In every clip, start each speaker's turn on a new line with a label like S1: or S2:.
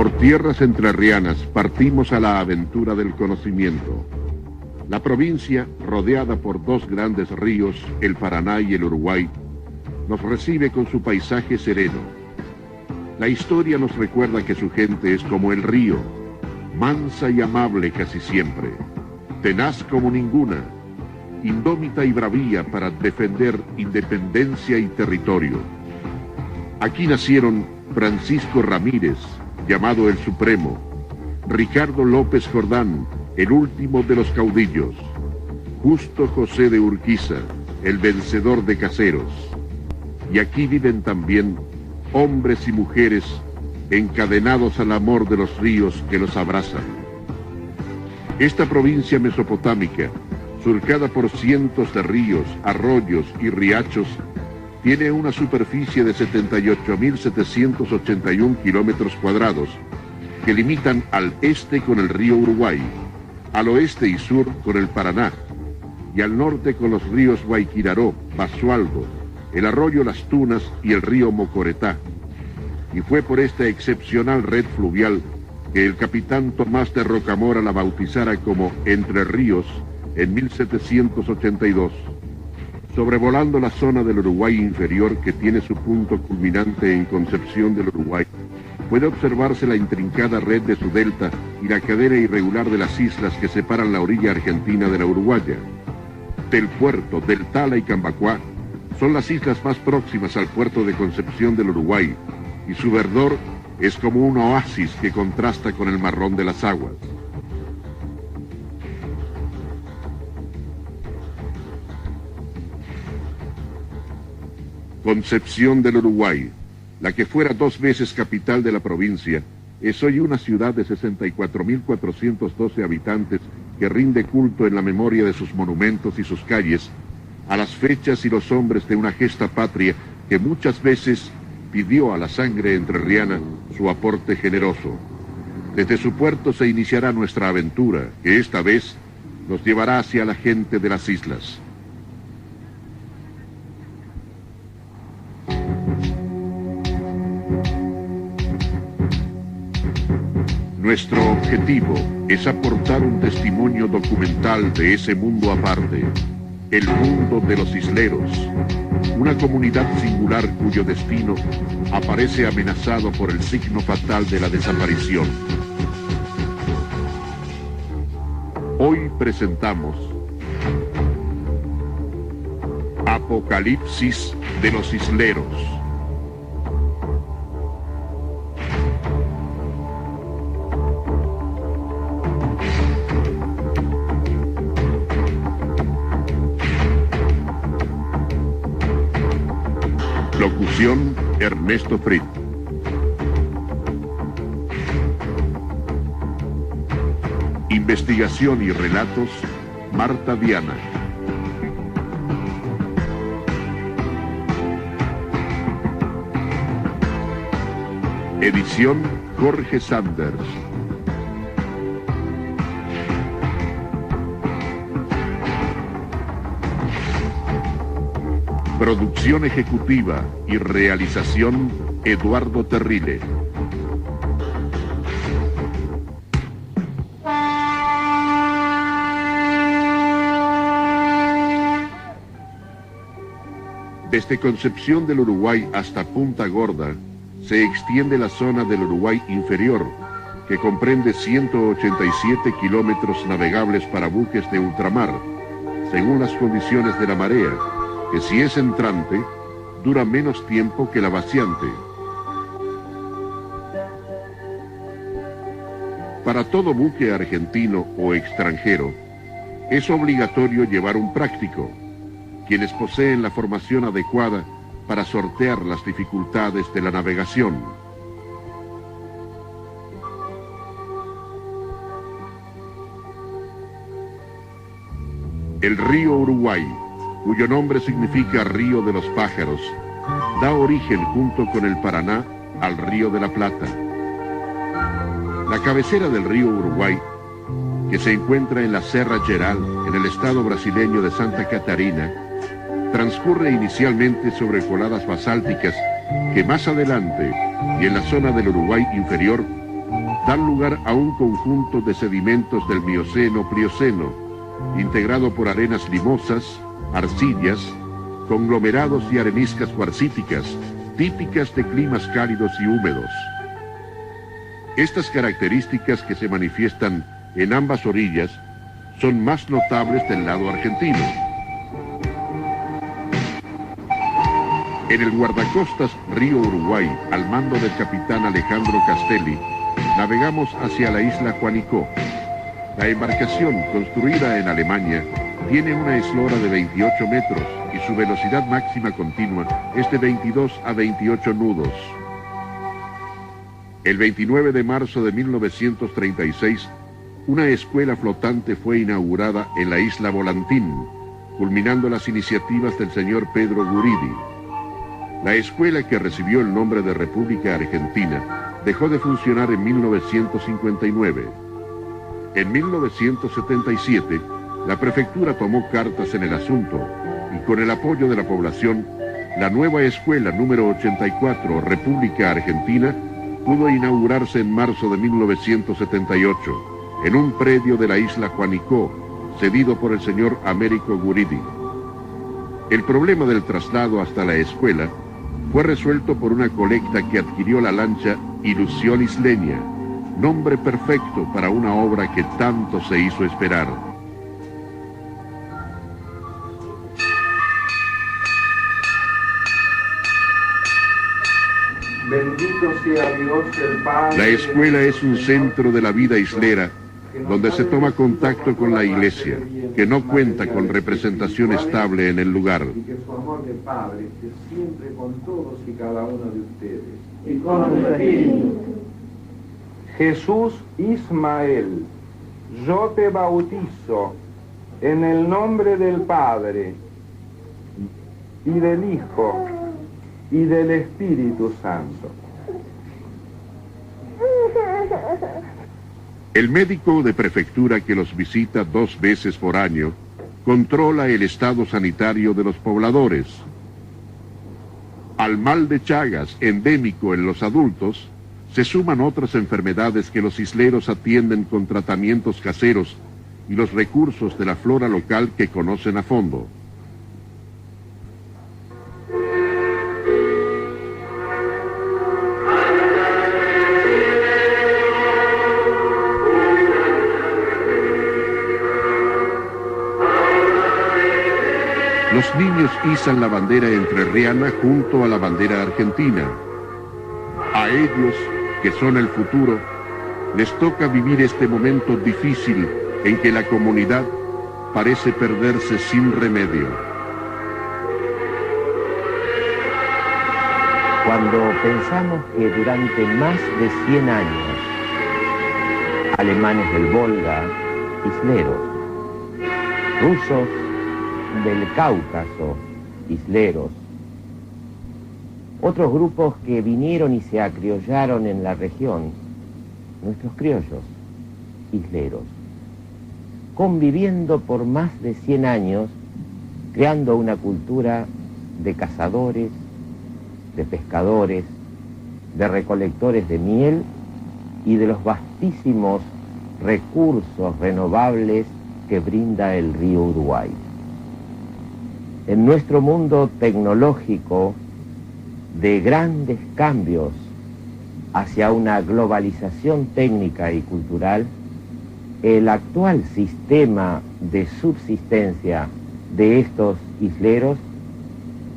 S1: Por tierras entrerrianas partimos a la aventura del conocimiento. La provincia, rodeada por dos grandes ríos, el Paraná y el Uruguay, nos recibe con su paisaje sereno. La historia nos recuerda que su gente es como el río, mansa y amable casi siempre, tenaz como ninguna, indómita y bravía para defender independencia y territorio. Aquí nacieron Francisco Ramírez, llamado el Supremo, Ricardo López Jordán, el último de los caudillos, Justo José de Urquiza, el vencedor de Caseros. Y aquí viven también hombres y mujeres encadenados al amor de los ríos que los abrazan. Esta provincia mesopotámica, surcada por cientos de ríos, arroyos y riachos, tiene una superficie de 78.781 kilómetros cuadrados, que limitan al este con el río Uruguay, al oeste y sur con el Paraná, y al norte con los ríos Guayquiraró, Basualdo, el arroyo Las Tunas y el río Mocoretá. Y fue por esta excepcional red fluvial que el capitán Tomás de Rocamora la bautizara como Entre Ríos en 1782. Sobrevolando la zona del Uruguay inferior, que tiene su punto culminante en Concepción del Uruguay, puede observarse la intrincada red de su delta y la cadena irregular de las islas que separan la orilla argentina de la uruguaya. Del Puerto, del Tala y Cambacuá son las islas más próximas al puerto de Concepción del Uruguay, y su verdor es como un oasis que contrasta con el marrón de las aguas. Concepción del Uruguay, la que fuera 2 veces capital de la provincia, es hoy una ciudad de 64.412 habitantes que rinde culto en la memoria de sus monumentos y sus calles a las fechas y los hombres de una gesta patria que muchas veces pidió a la sangre entrerriana su aporte generoso. Desde su puerto se iniciará nuestra aventura, que esta vez nos llevará hacia la gente de las islas. Nuestro objetivo es aportar un testimonio documental de ese mundo aparte, el mundo de los isleros, una comunidad singular cuyo destino aparece amenazado por el signo fatal de la desaparición. Hoy presentamos Apocalipsis de los isleros. Locución: Ernesto Frit. Investigación y relatos: Marta Viana. Edición: Jorge Sanders. Producción ejecutiva y realización: Eduardo Terrile. Desde Concepción del Uruguay hasta Punta Gorda se extiende la zona del Uruguay inferior, que comprende 187 kilómetros navegables para buques de ultramar, según las condiciones de la marea, que si es entrante, dura menos tiempo que la vaciante. Para todo buque argentino o extranjero, es obligatorio llevar un práctico, quienes poseen la formación adecuada para sortear las dificultades de la navegación. El río Uruguay, cuyo nombre significa Río de los Pájaros, da origen junto con el Paraná al Río de la Plata. La cabecera del río Uruguay, que se encuentra en la Serra Geral, en el estado brasileño de Santa Catarina, transcurre inicialmente sobre coladas basálticas que más adelante, y en la zona del Uruguay inferior, dan lugar a un conjunto de sedimentos del Mioceno-Plioceno, integrado por arenas limosas, arcillas, conglomerados y areniscas cuarcíticas, típicas de climas cálidos y húmedos. Estas características, que se manifiestan en ambas orillas, son más notables del lado argentino. En el guardacostas Río Uruguay, al mando del capitán Alejandro Castelli, navegamos hacia la isla Juanico. La embarcación, construida en Alemania, tiene una eslora de 28 metros y su velocidad máxima continua es de 22 a 28 nudos. El 29 de marzo de 1936, una escuela flotante fue inaugurada en la isla Volantín, culminando las iniciativas del señor Pedro Guridi. La escuela, que recibió el nombre de República Argentina, dejó de funcionar en 1959. En 1977, la prefectura tomó cartas en el asunto y, con el apoyo de la población, la nueva escuela número 84, República Argentina, pudo inaugurarse en marzo de 1978, en un predio de la isla Juanico, cedido por el señor Américo Guridi. El problema del traslado hasta la escuela fue resuelto por una colecta que adquirió la lancha Ilusión Isleña, nombre perfecto para una obra que tanto se hizo esperar.
S2: Bendito sea Dios el Padre.
S1: La escuela es un centro de la vida islera, donde se toma contacto con la iglesia, que no cuenta con representación estable en el lugar.
S2: Y que su amor de Padre esté siempre con todos y cada uno de ustedes.
S3: Y con el Espíritu.
S2: Jesús Ismael, yo te bautizo en el nombre del Padre y del Hijo y del Espíritu Santo.
S1: El médico de prefectura, que los visita 2 veces por año, controla el estado sanitario de los pobladores. Al mal de Chagas, endémico en los adultos, se suman otras enfermedades que los isleros atienden con tratamientos caseros y los recursos de la flora local que conocen a fondo. Los niños izan la bandera entrerriana junto a la bandera argentina. A ellos, que son el futuro, les toca vivir este momento difícil en que la comunidad parece perderse sin remedio.
S4: Cuando pensamos que durante más de 100 años, alemanes del Volga, isleros, rusos del Cáucaso, isleros, otros grupos que vinieron y se acriollaron en la región, nuestros criollos, isleros, conviviendo por más de 100 años, creando una cultura de cazadores, de pescadores, de recolectores de miel y de los vastísimos recursos renovables que brinda el río Uruguay. En nuestro mundo tecnológico de grandes cambios hacia una globalización técnica y cultural, el actual sistema de subsistencia de estos isleros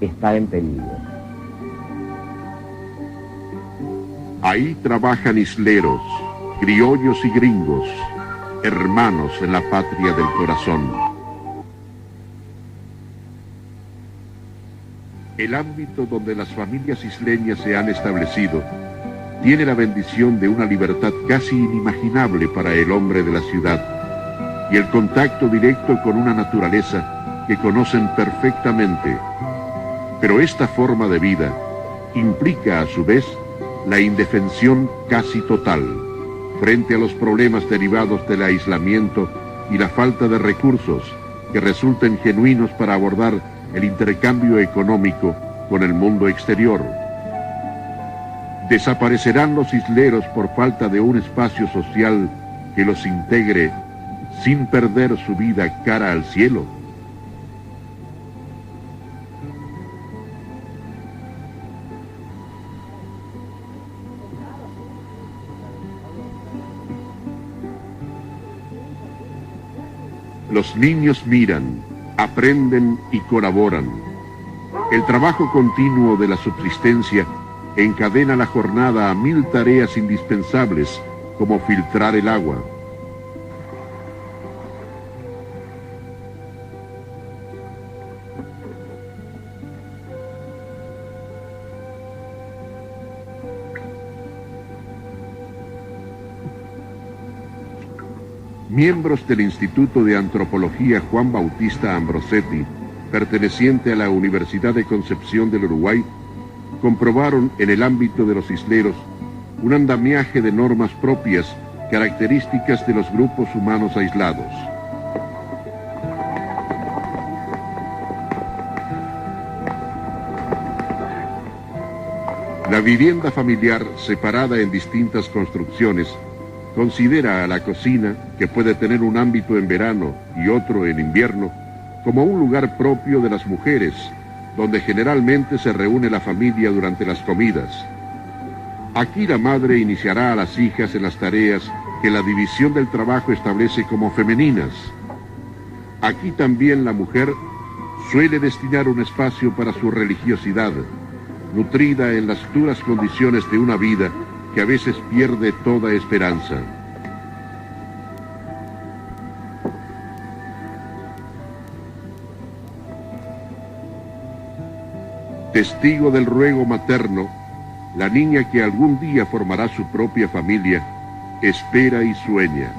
S4: está en peligro.
S1: Ahí trabajan isleros, criollos y gringos, hermanos en la patria del corazón. El ámbito donde las familias isleñas se han establecido tiene la bendición de una libertad casi inimaginable para el hombre de la ciudad y el contacto directo con una naturaleza que conocen perfectamente. Pero esta forma de vida implica a su vez la indefensión casi total frente a los problemas derivados del aislamiento y la falta de recursos que resulten genuinos para abordar el intercambio económico con el mundo exterior. ¿Desaparecerán los isleros por falta de un espacio social que los integre sin perder su vida cara al cielo? Los niños miran, aprenden y colaboran. El trabajo continuo de la subsistencia encadena la jornada a 1000 tareas indispensables, como filtrar el agua. Miembros del Instituto de Antropología Juan Bautista Ambrosetti, perteneciente a la Universidad de Concepción del Uruguay, comprobaron en el ámbito de los isleros un andamiaje de normas propias características de los grupos humanos aislados. La vivienda familiar, separada en distintas construcciones, considera a la cocina, que puede tener un ámbito en verano y otro en invierno, como un lugar propio de las mujeres, donde generalmente se reúne la familia durante las comidas. Aquí la madre iniciará a las hijas en las tareas que la división del trabajo establece como femeninas. Aquí también la mujer suele destinar un espacio para su religiosidad, nutrida en las duras condiciones de una vida que a veces pierde toda esperanza. Testigo del ruego materno, la niña que algún día formará su propia familia, espera y sueña.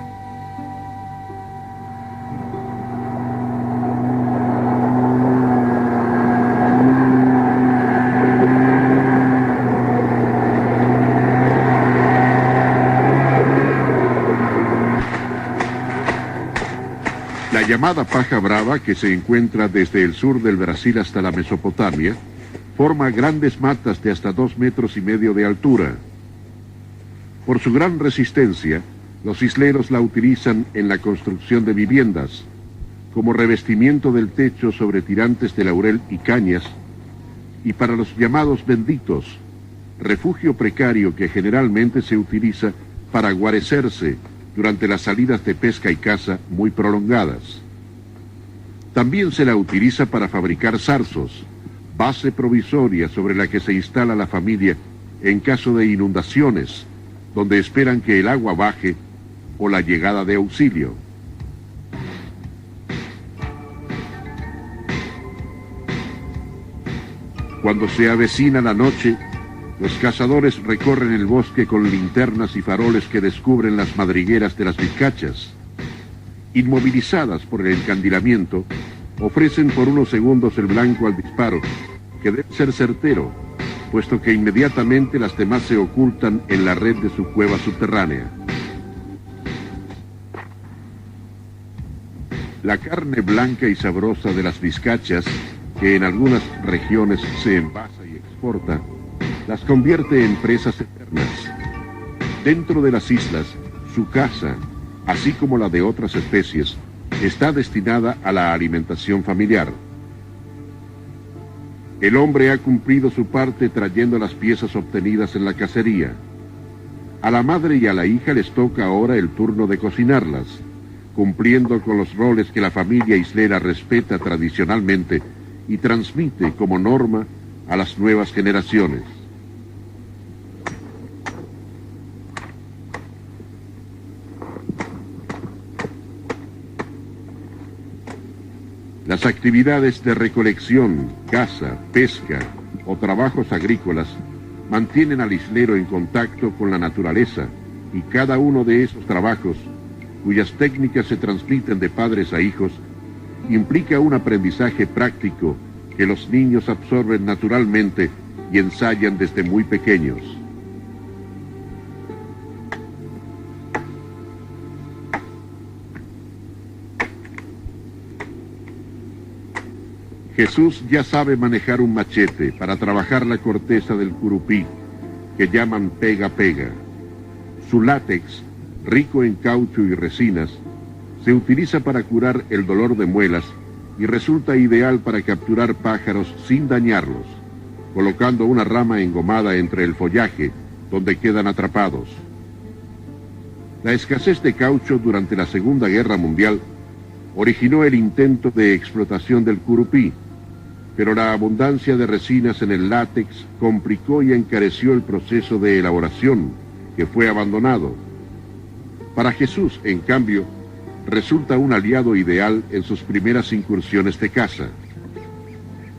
S1: La llamada paja brava, que se encuentra desde el sur del Brasil hasta la Mesopotamia, forma grandes matas de hasta 2,5 metros de altura. Por su gran resistencia, los isleros la utilizan en la construcción de viviendas, como revestimiento del techo sobre tirantes de laurel y cañas, y para los llamados benditos, refugio precario que generalmente se utiliza para guarecerse durante las salidas de pesca y caza muy prolongadas. También se la utiliza para fabricar zarzos, base provisoria sobre la que se instala la familia en caso de inundaciones, donde esperan que el agua baje o la llegada de auxilio. Cuando se avecina la noche, los cazadores recorren el bosque con linternas y faroles que descubren las madrigueras de las vizcachas. Inmovilizadas por el encandilamiento, ofrecen por unos segundos el blanco al disparo, que debe ser certero, puesto que inmediatamente las demás se ocultan en la red de su cueva subterránea. La carne blanca y sabrosa de las vizcachas, que en algunas regiones se envasa y exporta, las convierte en presas eternas. Dentro de las islas, su caza, así como la de otras especies, está destinada a la alimentación familiar. El hombre ha cumplido su parte trayendo las piezas obtenidas en la cacería. A la madre y a la hija les toca ahora el turno de cocinarlas, cumpliendo con los roles que la familia islera respeta tradicionalmente y transmite como norma a las nuevas generaciones. Las actividades de recolección, caza, pesca o trabajos agrícolas mantienen al islero en contacto con la naturaleza, y cada uno de esos trabajos, cuyas técnicas se transmiten de padres a hijos, implica un aprendizaje práctico que los niños absorben naturalmente y ensayan desde muy pequeños. Jesús ya sabe manejar un machete para trabajar la corteza del curupí, que llaman pega-pega. Su látex, rico en caucho y resinas, se utiliza para curar el dolor de muelas y resulta ideal para capturar pájaros sin dañarlos, colocando una rama engomada entre el follaje, donde quedan atrapados. La escasez de caucho durante la Segunda Guerra Mundial originó el intento de explotación del curupí, pero la abundancia de resinas en el látex complicó y encareció el proceso de elaboración, que fue abandonado. Para Jesús, en cambio, resulta un aliado ideal en sus primeras incursiones de caza.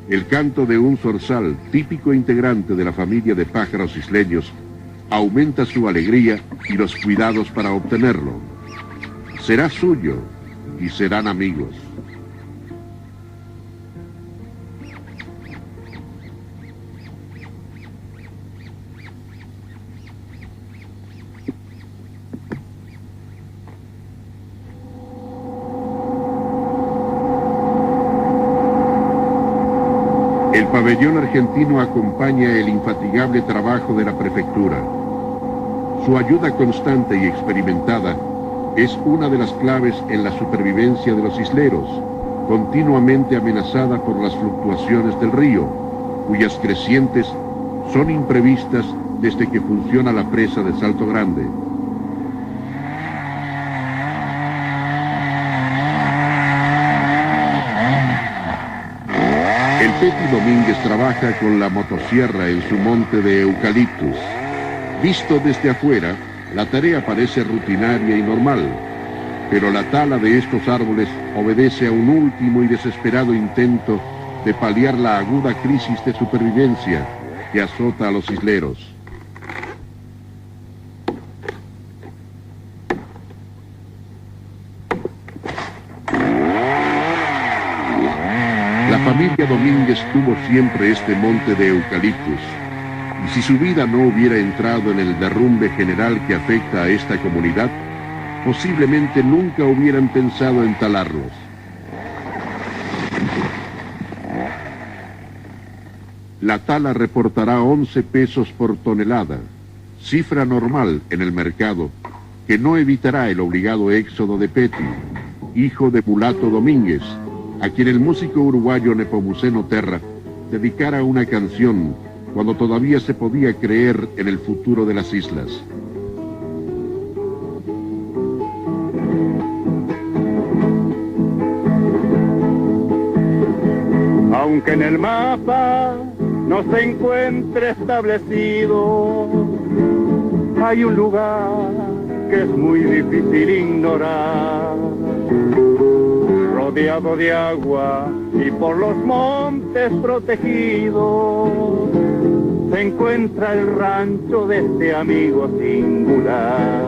S1: El canto de un zorzal, típico integrante de la familia de pájaros isleños, aumenta su alegría y los cuidados para obtenerlo. Será suyo y serán amigos. El pabellón argentino acompaña el infatigable trabajo de la prefectura. Su ayuda constante y experimentada es una de las claves en la supervivencia de los isleros, continuamente amenazada por las fluctuaciones del río, cuyas crecientes son imprevistas desde que funciona la presa de Salto Grande. El Peti Domínguez trabaja con la motosierra en su monte de eucaliptus. Visto desde afuera, la tarea parece rutinaria y normal, pero la tala de estos árboles obedece a un último y desesperado intento de paliar la aguda crisis de supervivencia que azota a los isleros. La familia Domínguez tuvo siempre este monte de eucaliptus, y si su vida no hubiera entrado en el derrumbe general que afecta a esta comunidad, posiblemente nunca hubieran pensado en talarlos. La tala reportará 11 pesos por tonelada, cifra normal en el mercado, que no evitará el obligado éxodo de Peti, hijo de Mulato Domínguez, a quien el músico uruguayo Nepomuceno Terra dedicara una canción cuando todavía se podía creer en el futuro de las islas.
S3: Aunque en el mapa no se encuentre establecido, hay un lugar que es muy difícil ignorar. Rodeado de agua y por los montes protegidos, se encuentra el rancho de este amigo singular.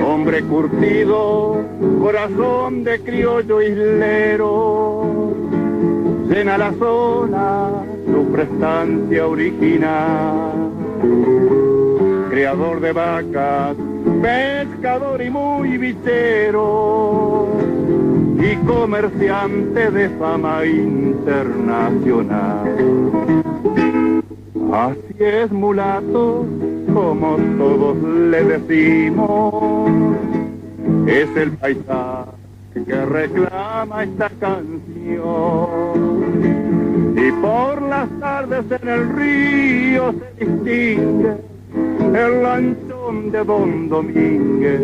S3: Hombre curtido, corazón de criollo islero, llena la zona su prestancia original. Criador de vacas, pescador y muy bichero, y comerciante de fama internacional. Así es, mulato, como todos le decimos, es el paisaje que reclama esta canción. Y por las tardes en el río se distingue el lanchón de Don Domínguez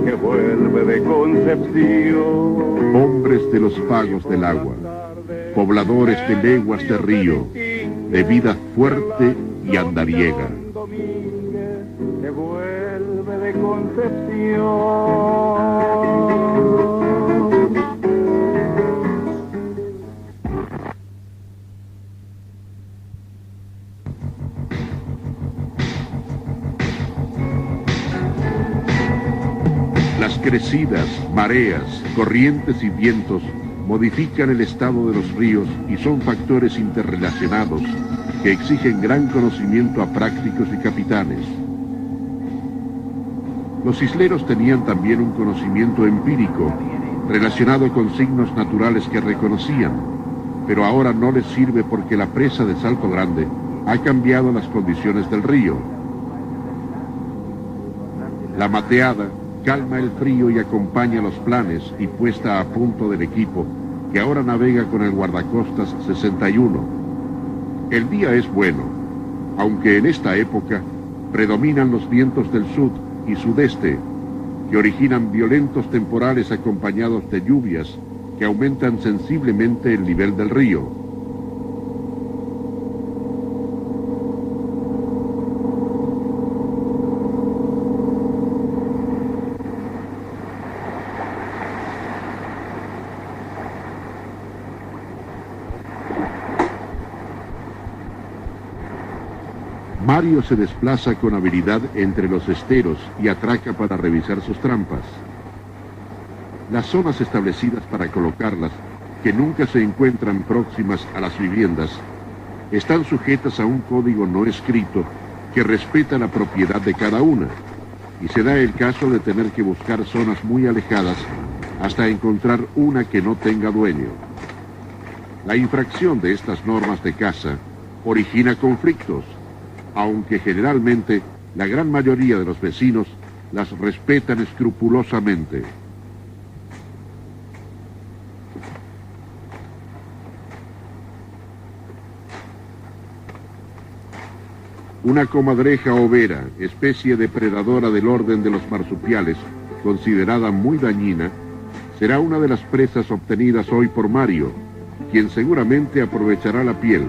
S3: que vuelve de Concepción.
S1: Hombres de los pagos del agua, pobladores de leguas de río, de vida fuerte y andariega.
S3: Don Domínguez que vuelve de Concepción.
S1: Las crecidas, mareas, corrientes y vientos modifican el estado de los ríos y son factores interrelacionados que exigen gran conocimiento a prácticos y capitanes. Los isleros tenían también un conocimiento empírico relacionado con signos naturales que reconocían, pero ahora no les sirve porque la presa de Salto Grande ha cambiado las condiciones del río. La mateada calma el frío y acompaña los planes y puesta a punto del equipo que ahora navega con el guardacostas 61. El día es bueno, aunque en esta época predominan los vientos del sur y sudeste, que originan violentos temporales acompañados de lluvias que aumentan sensiblemente el nivel del río. Mario se desplaza con habilidad entre los esteros y atraca para revisar sus trampas. Las zonas establecidas para colocarlas, que nunca se encuentran próximas a las viviendas, están sujetas a un código no escrito que respeta la propiedad de cada una, y se da el caso de tener que buscar zonas muy alejadas hasta encontrar una que no tenga dueño. La infracción de estas normas de caza origina conflictos, aunque generalmente la gran mayoría de los vecinos las respetan escrupulosamente. Una comadreja overa, especie depredadora del orden de los marsupiales, considerada muy dañina, será una de las presas obtenidas hoy por Mario, quien seguramente aprovechará la piel.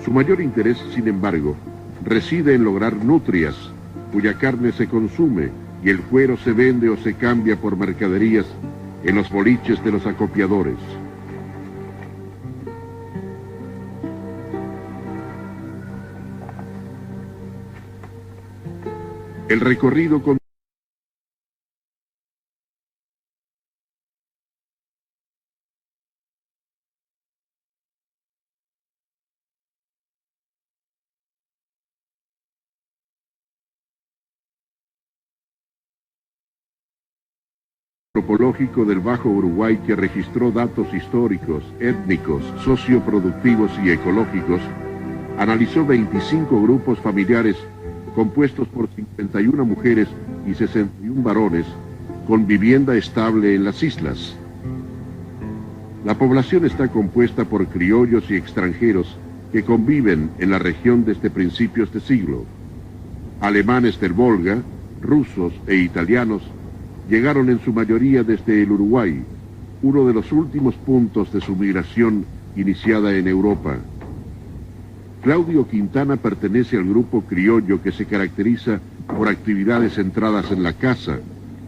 S1: Su mayor interés, sin embargo, reside en lograr nutrias, cuya carne se consume y el cuero se vende o se cambia por mercaderías en los boliches de los acopiadores. El recorrido con antropológico del Bajo Uruguay, que registró datos históricos, étnicos, socioproductivos y ecológicos, analizó 25 grupos familiares compuestos por 51 mujeres y 61 varones con vivienda estable en las islas. La población está compuesta por criollos y extranjeros que conviven en la región desde principios de siglo. Alemanes del Volga, rusos e italianos llegaron en su mayoría desde el Uruguay, uno de los últimos puntos de su migración iniciada en Europa. Claudio Quintana pertenece al grupo criollo, que se caracteriza por actividades centradas en la caza,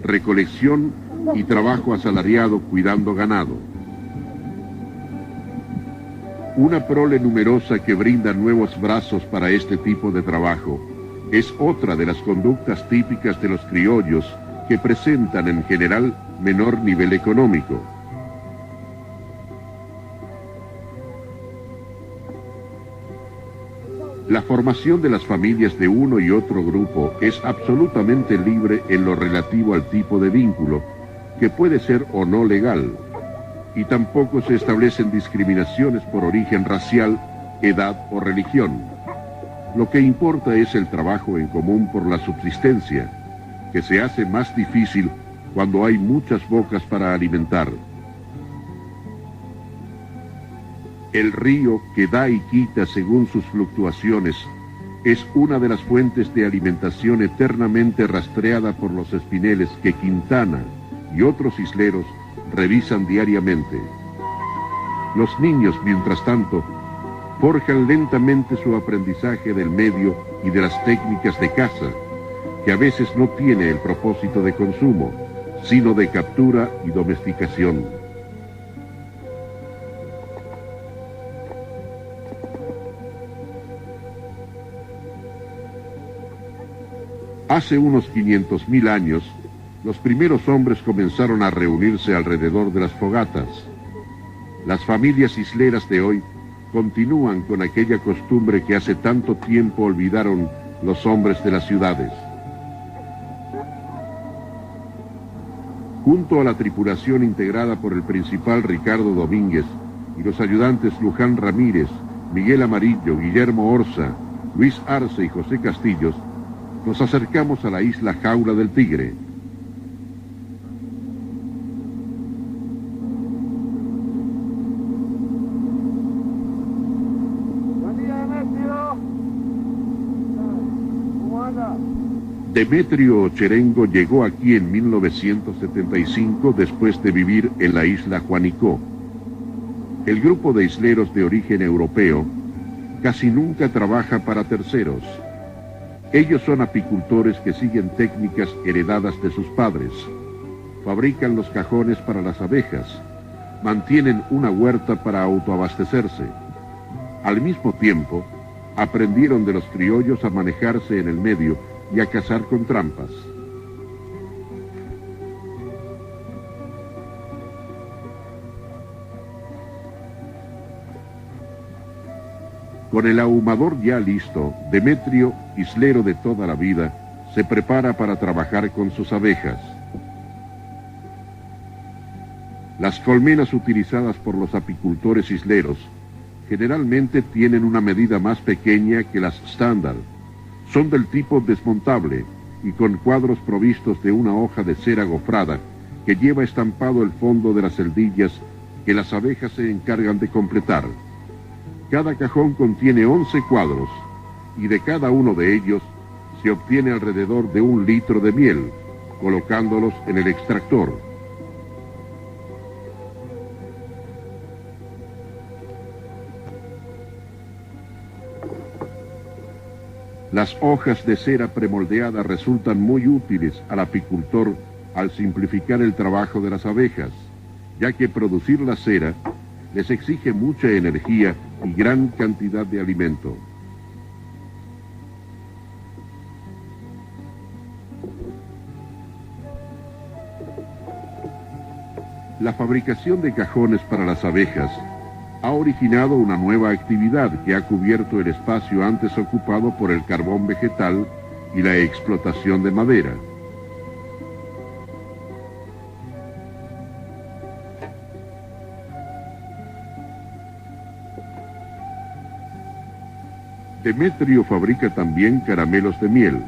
S1: recolección y trabajo asalariado cuidando ganado. Una prole numerosa que brinda nuevos brazos para este tipo de trabajo es otra de las conductas típicas de los criollos, que presentan en general menor nivel económico. La formación de las familias de uno y otro grupo es absolutamente libre en lo relativo al tipo de vínculo, que puede ser o no legal, y tampoco se establecen discriminaciones por origen racial, edad o religión. Lo que importa es el trabajo en común por la subsistencia, que se hace más difícil cuando hay muchas bocas para alimentar. El río, que da y quita según sus fluctuaciones, es una de las fuentes de alimentación eternamente rastreada por los espineles que Quintana y otros isleros revisan diariamente. Los niños, mientras tanto, forjan lentamente su aprendizaje del medio y de las técnicas de caza, que a veces no tiene el propósito de consumo, sino de captura y domesticación. Hace unos 500.000 años, los primeros hombres comenzaron a reunirse alrededor de las fogatas. Las familias isleras de hoy continúan con aquella costumbre que hace tanto tiempo olvidaron los hombres de las ciudades. Junto a la tripulación integrada por el principal Ricardo Domínguez y los ayudantes Luján Ramírez, Miguel Amarillo, Guillermo Orza, Luis Arce y José Castillos, nos acercamos a la isla Jaula del Tigre. Demetrio Ocherengo llegó aquí en 1975 después de vivir en la isla Juanicó. El grupo de isleros de origen europeo casi nunca trabaja para terceros. Ellos son apicultores que siguen técnicas heredadas de sus padres. Fabrican los cajones para las abejas. Mantienen una huerta para autoabastecerse. Al mismo tiempo, aprendieron de los criollos a manejarse en el medio y a cazar con trampas. Con el ahumador ya listo, Demetrio, islero de toda la vida, se prepara para trabajar con sus abejas. Las colmenas utilizadas por los apicultores isleros generalmente tienen una medida más pequeña que las estándar. Son del tipo desmontable y con cuadros provistos de una hoja de cera gofrada que lleva estampado el fondo de las celdillas que las abejas se encargan de completar. Cada cajón contiene 11 cuadros y de cada uno de ellos se obtiene alrededor de 1 litro de miel, colocándolos en el extractor. Las hojas de cera premoldeada resultan muy útiles al apicultor al simplificar el trabajo de las abejas, ya que producir la cera les exige mucha energía y gran cantidad de alimento. La fabricación de cajones para las abejas ha originado una nueva actividad que ha cubierto el espacio antes ocupado por el carbón vegetal y la explotación de madera. Demetrio fabrica también caramelos de miel.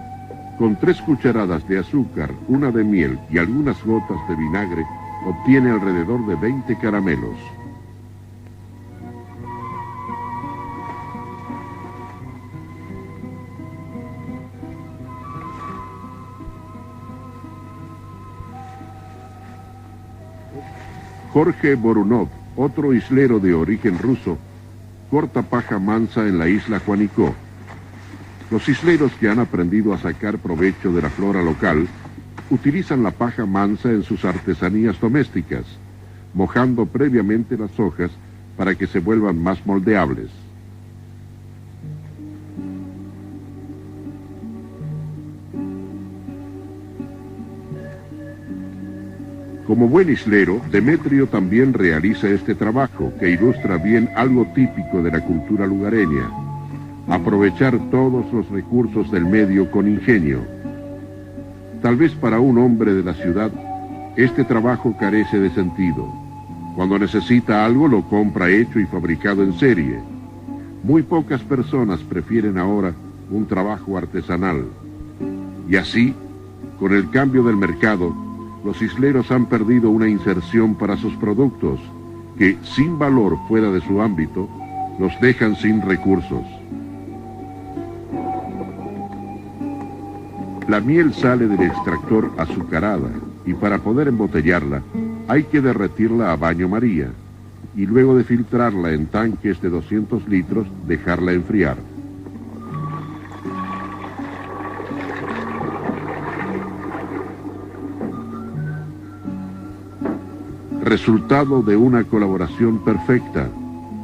S1: Con 3 cucharadas de azúcar, 1 de miel y algunas gotas de vinagre, obtiene alrededor de 20 caramelos. Jorge Borunov, otro islero de origen ruso, corta paja mansa en la isla Juanicó. Los isleros que han aprendido a sacar provecho de la flora local utilizan la paja mansa en sus artesanías domésticas, mojando previamente las hojas para que se vuelvan más moldeables. Como buen islero, Demetrio también realiza este trabajo que ilustra bien algo típico de la cultura lugareña: aprovechar todos los recursos del medio con ingenio. Tal vez para un hombre de la ciudad, este trabajo carece de sentido. Cuando necesita algo, lo compra hecho y fabricado en serie. Muy pocas personas prefieren ahora un trabajo artesanal. Y así, con el cambio del mercado, los isleros han perdido una inserción para sus productos, que, sin valor fuera de su ámbito, los dejan sin recursos. La miel sale del extractor azucarada, y para poder embotellarla, hay que derretirla a baño María, y luego de filtrarla en tanques de 200 litros, dejarla enfriar. Resultado de una colaboración perfecta,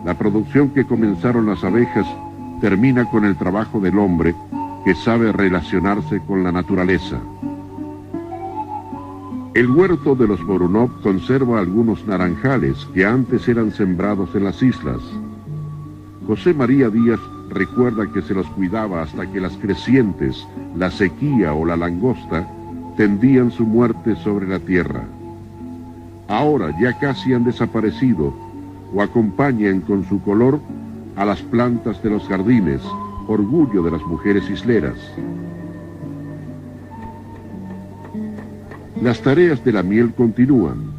S1: la producción que comenzaron las abejas termina con el trabajo del hombre que sabe relacionarse con la naturaleza. El huerto de los Borunov conserva algunos naranjales que antes eran sembrados en las islas. José María Díaz recuerda que se los cuidaba hasta que las crecientes, la sequía o la langosta tendían su muerte sobre la tierra. Ahora ya casi han desaparecido o acompañan con su color a las plantas de los jardines, orgullo de las mujeres isleras. Las tareas de la miel continúan.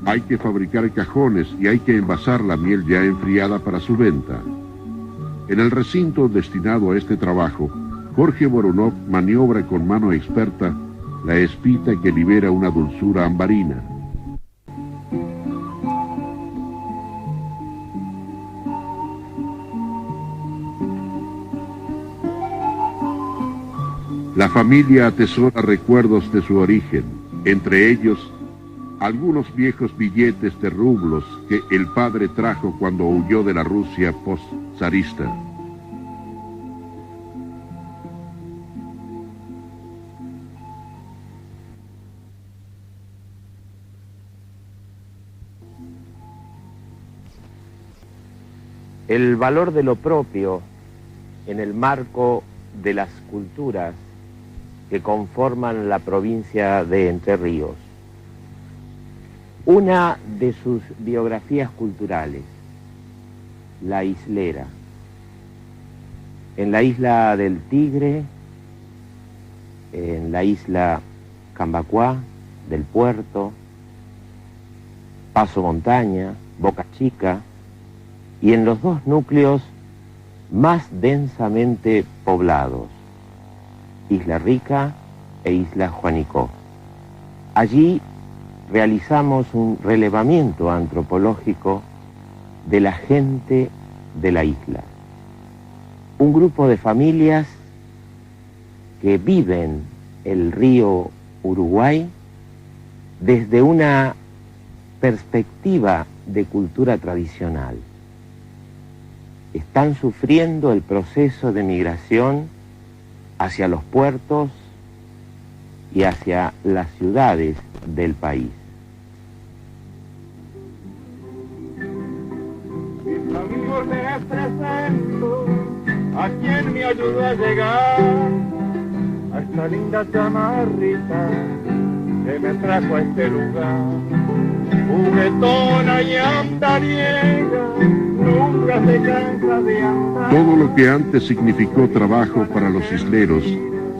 S1: Hay que fabricar cajones y hay que envasar la miel ya enfriada para su venta. En el recinto destinado a este trabajo, Jorge Vorunov maniobra con mano experta la espita que libera una dulzura ambarina. La familia atesora recuerdos de su origen, entre ellos algunos viejos billetes de rublos que el padre trajo cuando huyó de la Rusia post-zarista.
S4: El valor de lo propio en el marco de las culturas que conforman la provincia de Entre Ríos. Una de sus biografías culturales, la islera. En la isla del Tigre, en la isla Cambacuá, del Puerto, Paso Montaña, Boca Chica, y en los dos núcleos más densamente poblados, Isla Rica e Isla Juanicó. Allí realizamos un relevamiento antropológico de la gente de la isla. Un grupo de familias que viven el río Uruguay desde una perspectiva de cultura tradicional. Están sufriendo el proceso de migración hacia los puertos y hacia las ciudades del país.
S3: Mis amigos les presento a quien me ayudó a llegar a esta linda chamarrita que me trajo a este lugar. Juguetona y andariega, nunca se cansa de andar.
S1: Todo lo que antes significó trabajo para los isleros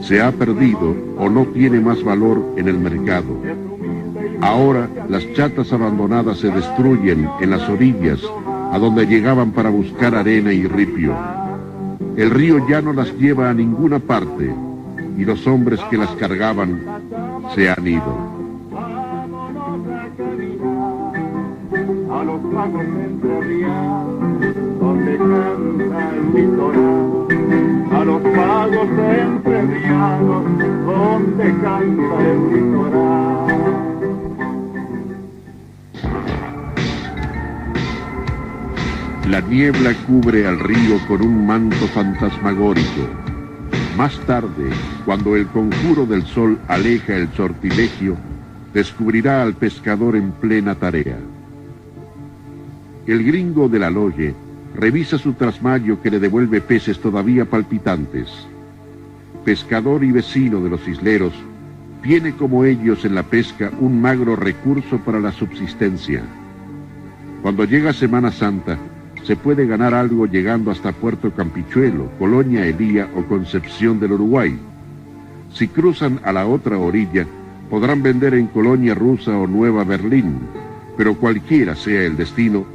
S1: se ha perdido o no tiene más valor en el mercado. Ahora las chatas abandonadas se destruyen en las orillas, a donde llegaban para buscar arena y ripio. El río ya no las lleva a ninguna parte y los hombres que las cargaban se han ido.
S3: A los pagos entrerrianos, donde canta el litoral. A los pagos entrerrianos, donde canta el litoral.
S1: La niebla cubre al río con un manto fantasmagórico. Más tarde, cuando el conjuro del sol aleja el sortilegio, descubrirá al pescador en plena tarea. El gringo de la Loye revisa su trasmayo que le devuelve peces todavía palpitantes. Pescador y vecino de los isleros, tiene como ellos en la pesca un magro recurso para la subsistencia. Cuando llega Semana Santa, se puede ganar algo llegando hasta Puerto Campichuelo, Colonia Elía o Concepción del Uruguay. Si cruzan a la otra orilla, podrán vender en Colonia Rusa o Nueva Berlín, pero cualquiera sea el destino,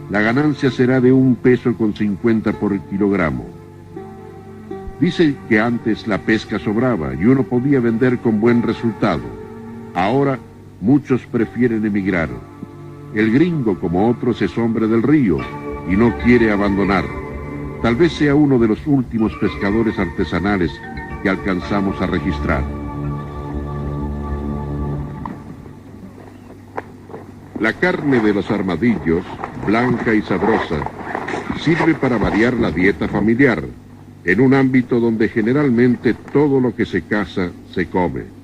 S1: la ganancia será de 1,50 pesos por kilogramo. Dice que antes la pesca sobraba y uno podía vender con buen resultado. Ahora muchos prefieren emigrar. El gringo, como otros, es hombre del río y no quiere abandonar. Tal vez sea uno de los últimos pescadores artesanales que alcanzamos a registrar. La carne de los armadillos, blanca y sabrosa, sirve para variar la dieta familiar, en un ámbito donde generalmente todo lo que se caza se come.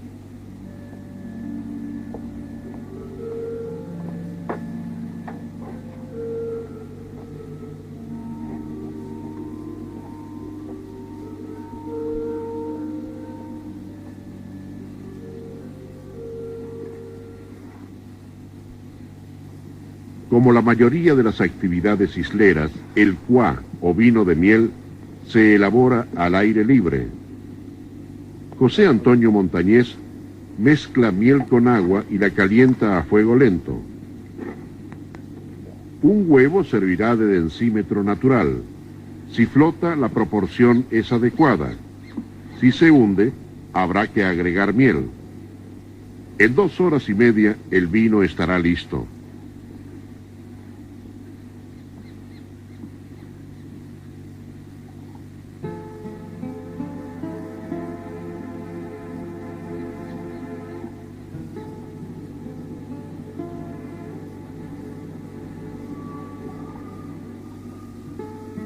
S1: Como la mayoría de las actividades isleras, el cuá o vino de miel se elabora al aire libre. José Antonio Montañés mezcla miel con agua y la calienta a fuego lento. Un huevo servirá de densímetro natural. Si flota, la proporción es adecuada. Si se hunde, habrá que agregar miel. En 2 horas y media, el vino estará listo.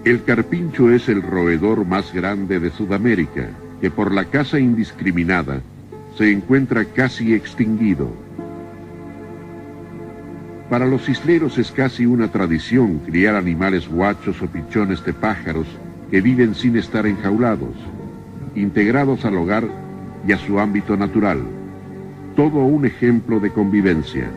S1: El carpincho es el roedor más grande de Sudamérica, que por la caza indiscriminada se encuentra casi extinguido. Para los isleros es casi una tradición criar animales guachos o pichones de pájaros que viven sin estar enjaulados, integrados al hogar y a su ámbito natural. Todo un ejemplo de convivencia.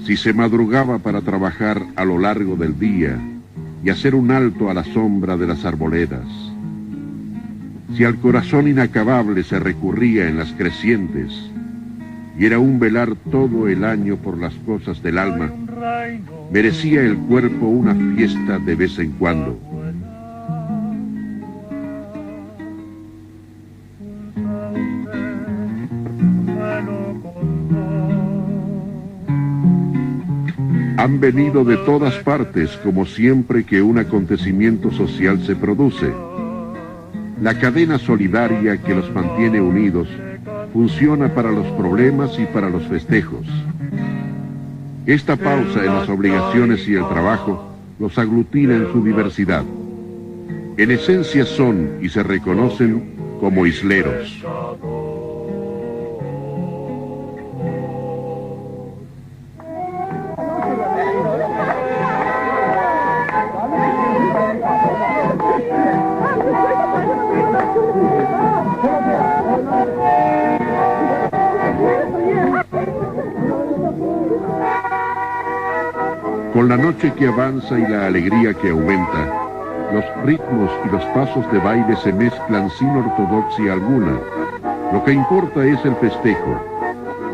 S1: Si se madrugaba para trabajar a lo largo del día y hacer un alto a la sombra de las arboledas, si al corazón inacabable se recurría en las crecientes y era un velar todo el año por las cosas del alma, merecía el cuerpo una fiesta de vez en cuando. Han venido de todas partes, como siempre que un acontecimiento social se produce. La cadena solidaria que los mantiene unidos funciona para los problemas y para los festejos. Esta pausa en las obligaciones y el trabajo los aglutina en su diversidad. En esencia son y se reconocen como isleros. Con la noche que avanza y la alegría que aumenta, los ritmos y los pasos de baile se mezclan sin ortodoxia alguna. Lo que importa es el festejo,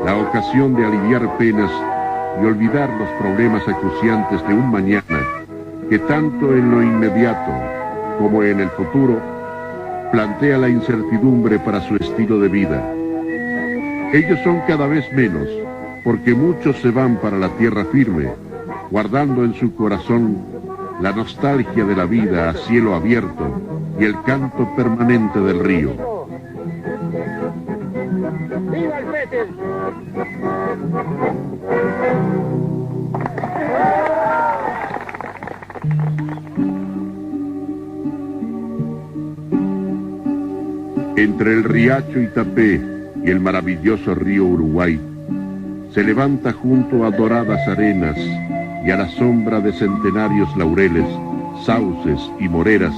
S1: la ocasión de aliviar penas y olvidar los problemas acuciantes de un mañana que tanto en lo inmediato como en el futuro plantea la incertidumbre para su estilo de vida. Ellos son cada vez menos, porque muchos se van para la tierra firme, guardando en su corazón la nostalgia de la vida a cielo abierto y el canto permanente del río.
S3: ¡Viva el Betis!
S1: Entre el riacho Itapé y el maravilloso río Uruguay, se levanta junto a doradas arenas y a la sombra de centenarios laureles, sauces y moreras,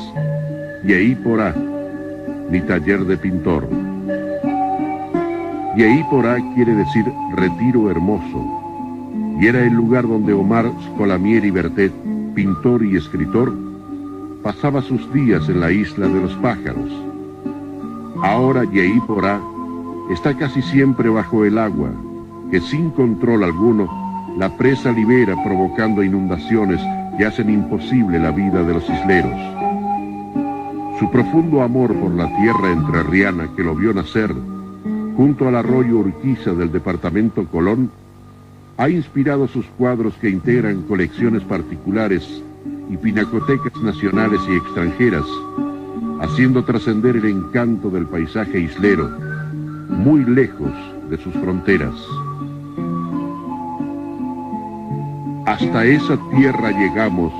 S1: Yeíporá, mi taller de pintor. Yeíporá quiere decir retiro hermoso, y era el lugar donde Omar Scolamieri Bertet, pintor y escritor, pasaba sus días en la isla de los pájaros. Ahora Yeíporá está casi siempre bajo el agua, que sin control alguno la presa libera provocando inundaciones que hacen imposible la vida de los isleros. Su profundo amor por la tierra entrerriana que lo vio nacer junto al arroyo Urquiza del departamento Colón ha inspirado sus cuadros que integran colecciones particulares y pinacotecas nacionales y extranjeras, haciendo trascender el encanto del paisaje islero muy lejos de sus fronteras. Hasta esa tierra llegamos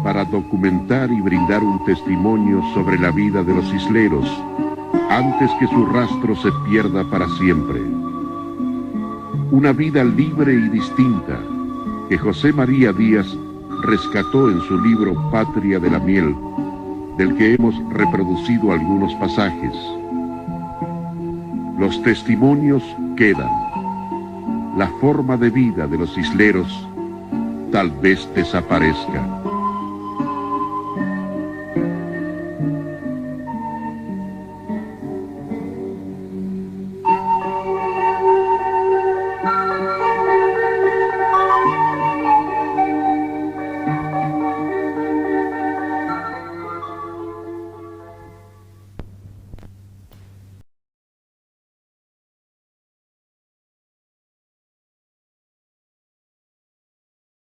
S1: para documentar y brindar un testimonio sobre la vida de los isleros, antes que su rastro se pierda para siempre. Una vida libre y distinta que José María Díaz rescató en su libro Patria de la Miel, del que hemos reproducido algunos pasajes. Los testimonios quedan. La forma de vida de los isleros tal vez desaparezca.